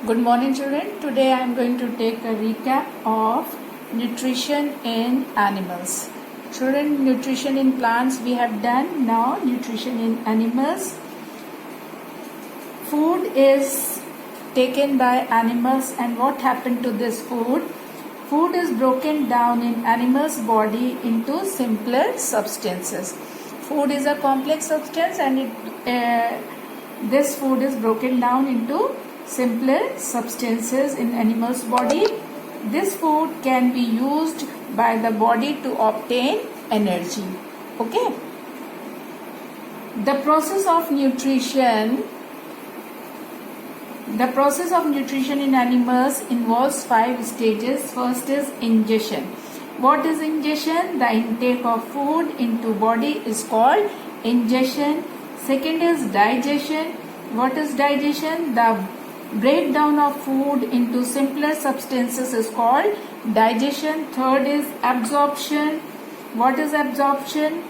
Good morning, children. Today I am going to take a recap of nutrition in animals. Children, nutrition in plants we have done. Now nutrition in animals. Food is taken by animals, and what happened to this food? Food is broken down in animals' body into simpler substances. Food is a complex substance, and this food is broken down into simpler substances in animals' body. This food can be used by the body to obtain energy. Okay. The process of nutrition in animals involves 5 stages. First is ingestion. What is ingestion? The intake of food into body is called ingestion. Second is digestion. What is digestion? The breakdown of food into simpler substances is called digestion. Third is absorption. What is absorption?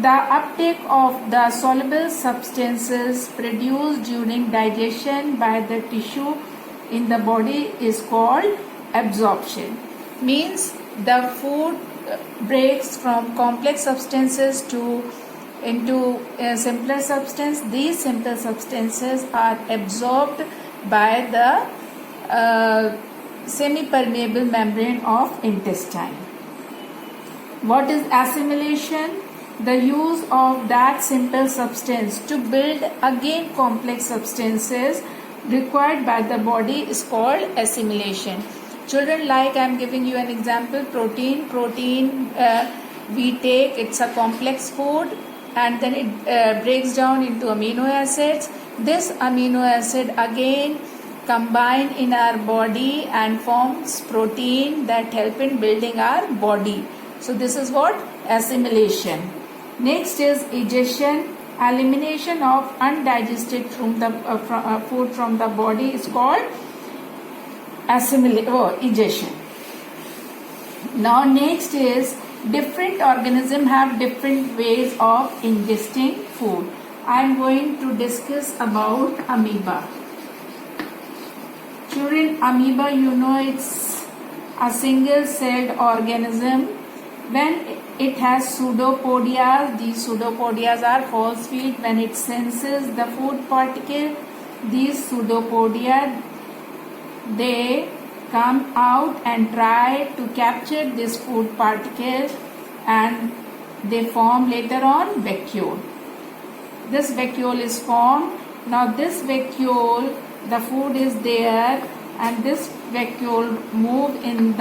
The uptake of the soluble substances produced during digestion by the tissue in the body is called absorption. Means the food breaks from complex substances into a simpler substance. These simple substances are absorbed by the semi-permeable membrane of intestine. What is assimilation? The use of that simple substance to build again complex substances required by the body is called assimilation. Children, like I am giving you an example, protein we take, it's a complex food, and then it breaks down into amino acids. This amino acid again combine in our body and forms protein that help in building our body. So this is what assimilation. Next is egestion. Elimination of undigested food from the body is called egestion. Now next is different organisms have different ways of ingesting food. I am going to discuss about amoeba. Children, amoeba, you know, it's a single-celled organism. When it has pseudopodias, these pseudopodias are force feed. When it senses the food particle, these pseudopodia, they come out and try to capture this food particle, and they form later on vacuole. This vacuole is formed. Now this vacuole, the food is there, and this vacuole move in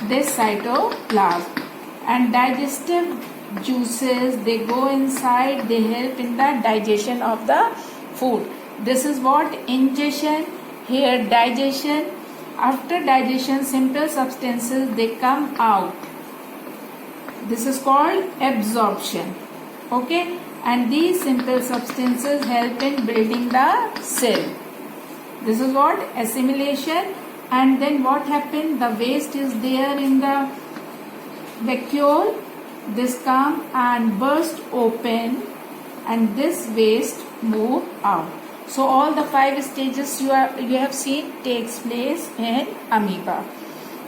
this cytoplasm, and digestive juices, they go inside, they help in the digestion of the food. This is what ingestion. Here digestion. After digestion, simple substances, they come out. This is called absorption. Okay, and these simple substances help in building the cell. This is what assimilation. And then what happened? The waste is there in the vacuole. This come and burst open, and this waste move out. So all the 5 stages you have seen takes place in amoeba,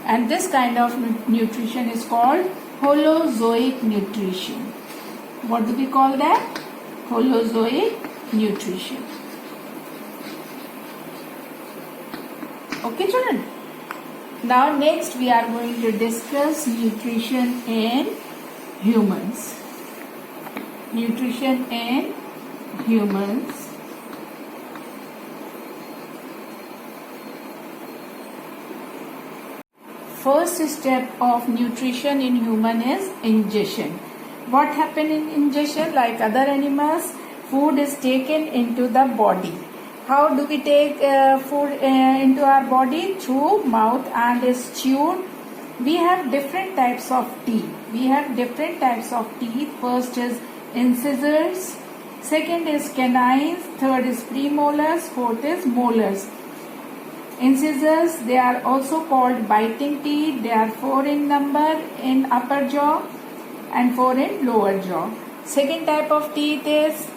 and this kind of nutrition is called holozoic nutrition. What do we call that? Holozoic nutrition. Okay, children. Now next we are going to discuss nutrition in humans. Nutrition in humans. First step of nutrition in human is ingestion. What happens in ingestion? Like other animals, food is taken into the body. How do we take food into our body? Through mouth, and is chewed. We have different types of teeth. First is incisors. Second is canines. Third is premolars. Fourth is molars. Incisors, they are also called biting teeth. They are 4 in number in upper jaw and 4 in lower jaw. Second type of teeth is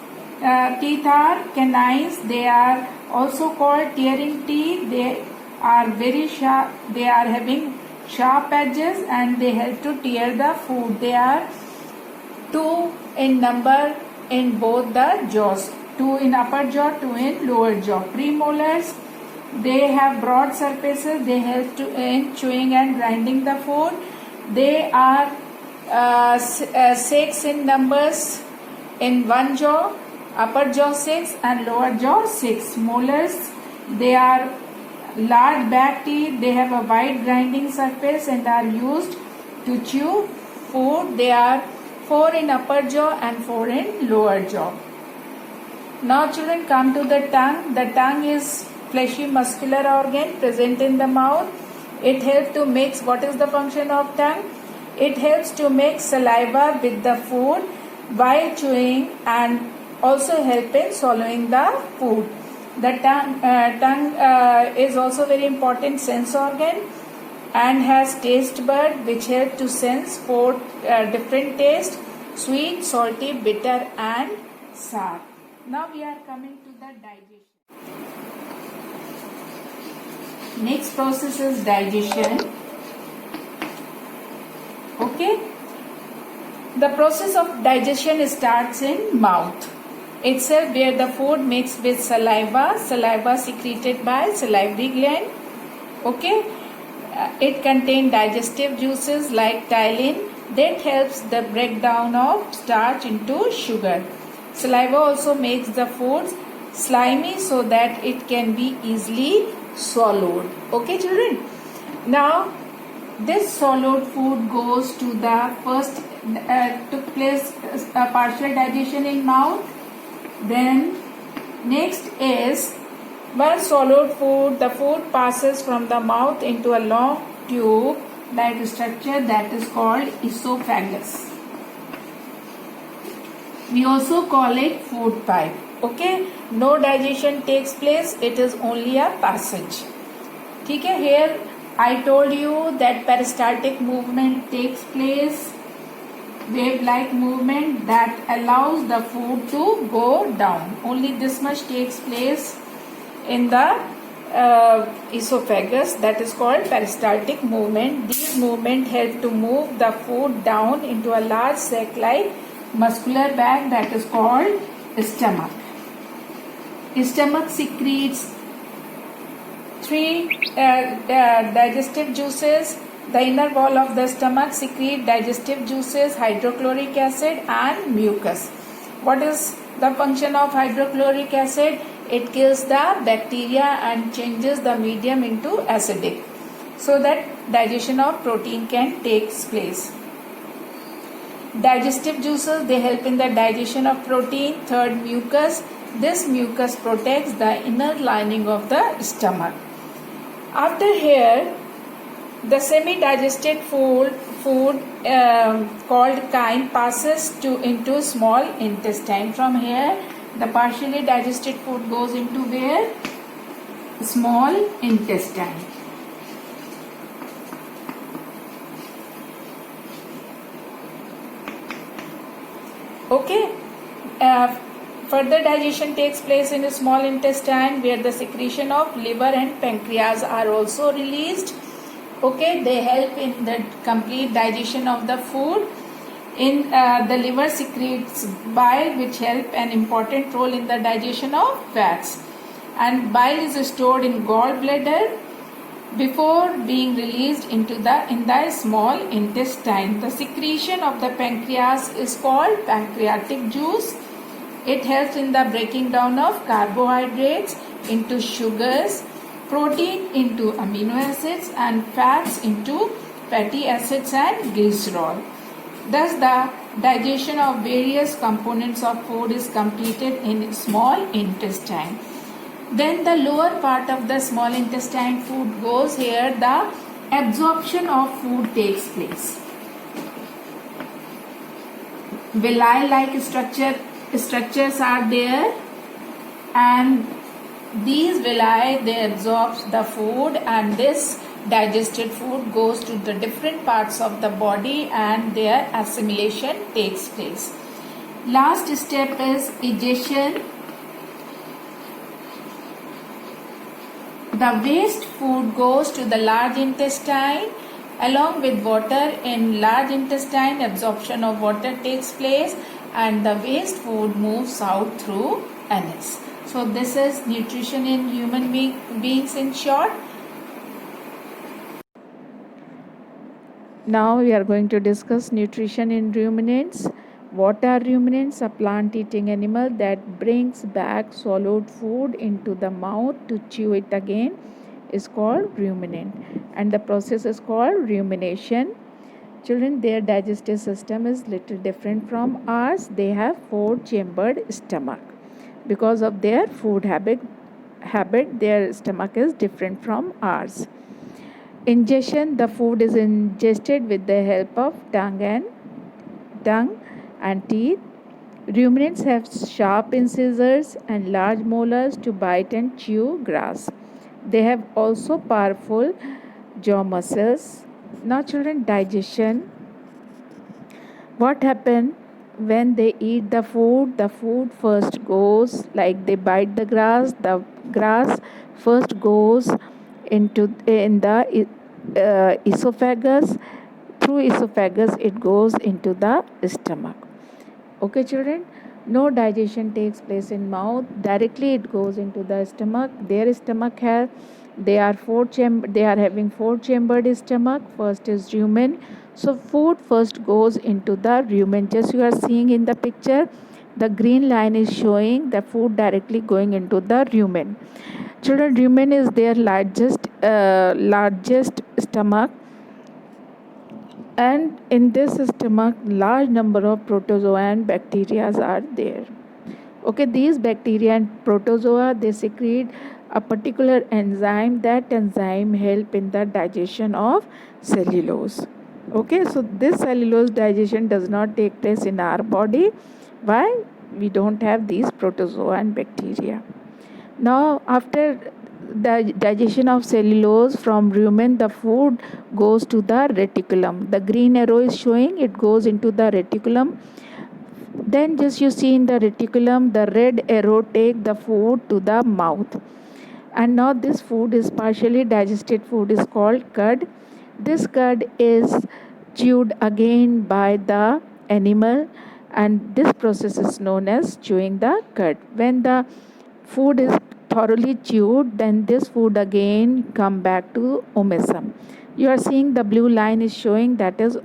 Teeth are canines. They are also called tearing teeth. They are very sharp. They are having sharp edges and they help to tear the food. They are two in number in both the jaws. Two in upper jaw, two in lower jaw. Premolars, they have broad surfaces. They help to in chewing and grinding the food. They are 6 in numbers in one jaw, upper jaw 6 and lower jaw 6. Molars, they are large back teeth. They have a wide grinding surface and are used to chew food. They are 4 in upper jaw and 4 in lower jaw. Now children, come to the tongue. The tongue is fleshy muscular organ present in the mouth. It helps to mix. What is the function of tongue? It helps to mix saliva with the food while chewing and also help in swallowing the food. The tongue is also very important sense organ and has taste bud which help to sense 4 different tastes: sweet, salty, bitter and sour. Now we are coming to the digestion. Next process is digestion. Okay. The process of digestion starts in mouth itself, where the food mixed with saliva secreted by salivary gland. Okay. It contains digestive juices like ptyalin that helps the breakdown of starch into sugar. Saliva also makes the food slimy so that it can be easily swallowed. Okay children. Now this swallowed food goes to the first took place partial digestion in mouth. Then next is once swallowed food, the food passes from the mouth into a long tube like structure that is called esophagus. We also call it food pipe. Okay, no digestion takes place, it is only a passage. Okay, here I told you that peristaltic movement takes place, wave-like movement that allows the food to go down. Only this much takes place in the esophagus, that is called peristaltic movement. These movements help to move the food down into a large sac-like muscular bag that is called stomach. Stomach secretes 3 digestive juices. The inner wall of the stomach secretes digestive juices, hydrochloric acid and mucus. What is the function of hydrochloric acid? It kills the bacteria and changes the medium into acidic so that digestion of protein can take place. Digestive juices, they help in the digestion of protein. Third, mucus. This mucus protects the inner lining of the stomach. After here, the semi-digested food called chyme passes into small intestine. From here, the partially digested food goes into where? Small intestine. Okay. Further digestion takes place in the small intestine, where the secretion of liver and pancreas are also released. Okay, they help in the complete digestion of the food. In the liver secretes bile, which help an important role in the digestion of fats. And bile is stored in gallbladder before being released into in the small intestine. The secretion of the pancreas is called pancreatic juice. It helps in the breaking down of carbohydrates into sugars, protein into amino acids and fats into fatty acids and glycerol. Thus the digestion of various components of food is completed in small intestine. Then the lower part of the small intestine food goes here. The absorption of food takes place. Villi-like structures are there, and these villi, they absorb the food, and this digested food goes to the different parts of the body and their assimilation takes place. Last step is digestion. The waste food goes to the large intestine along with water. In large intestine, absorption of water takes place and the waste food moves out through anus. So this is nutrition in human beings in short. Now we are going to discuss nutrition in ruminants. What are ruminants? A plant-eating animal that brings back swallowed food into the mouth to chew it again is called ruminant, and the process is called rumination. Children, their digestive system is little different from ours. They have four-chambered stomach. Because of their food habit, their stomach is different from ours. Ingestion, the food is ingested with the help of tongue and teeth. Ruminants have sharp incisors and large molars to bite and chew grass. They have also powerful jaw muscles. Now children, digestion. What happens when they eat the food first goes, like they bite the grass first goes in the esophagus. Through esophagus it goes into the stomach. Okay children, no digestion takes place in mouth. Directly it goes into the stomach. Their stomach they are having four-chambered stomach. First is rumen. So food first goes into the rumen. Just you are seeing in the picture, the green line is showing the food directly going into the rumen. Children, rumen is their largest stomach, and in this stomach large number of protozoa and bacteria are there. Okay, these bacteria and protozoa, they secrete a particular enzyme. That enzyme help in the digestion of cellulose. Okay, so this cellulose digestion does not take place in our body. Why? We don't have these protozoa and bacteria. Now after the digestion of cellulose from rumen, the food goes to the reticulum. The green arrow is showing it goes into the reticulum. Then just you see in the reticulum, the red arrow take the food to the mouth. And now this food is partially digested food is called cud. This cud is chewed again by the animal, and this process is known as chewing the cud. When the food is thoroughly chewed, then this food again come back to omesum. You are seeing the blue line is showing that is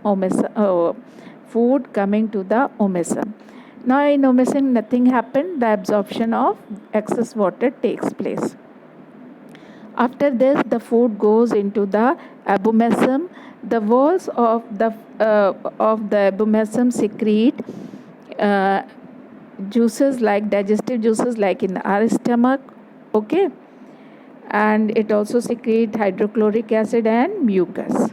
food coming to the omesum. Now in omesum nothing happened, the absorption of excess water takes place. After this, the food goes into the abomesum. The walls of the abomesum secrete juices like digestive juices like in our stomach. Okay, and it also secretes hydrochloric acid and mucus.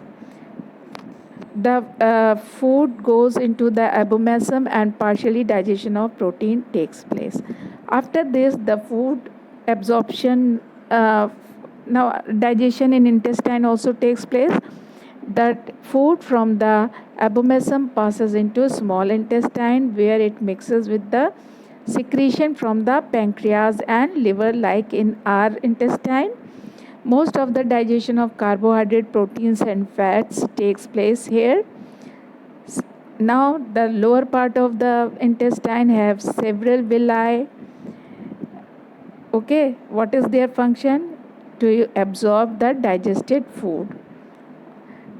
The food goes into the abomesum and partially digestion of protein takes place. After this, the food absorption, now digestion in intestine also takes place. That food from the abomesum passes into small intestine where it mixes with the secretion from the pancreas and liver like in our intestine. Most of the digestion of carbohydrate, proteins and fats takes place here. Now the lower part of the intestine have several villi. Okay, what is their function? To absorb the digested food.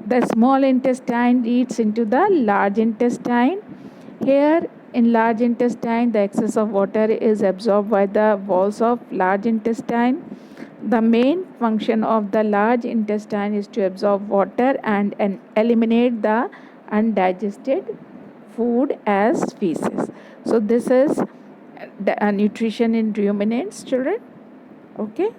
The small intestine eats into the large intestine. Here in large intestine, the excess of water is absorbed by the walls of large intestine. The main function of the large intestine is to absorb water and eliminate the undigested food as feces. So this is the nutrition in ruminants, children. Okay.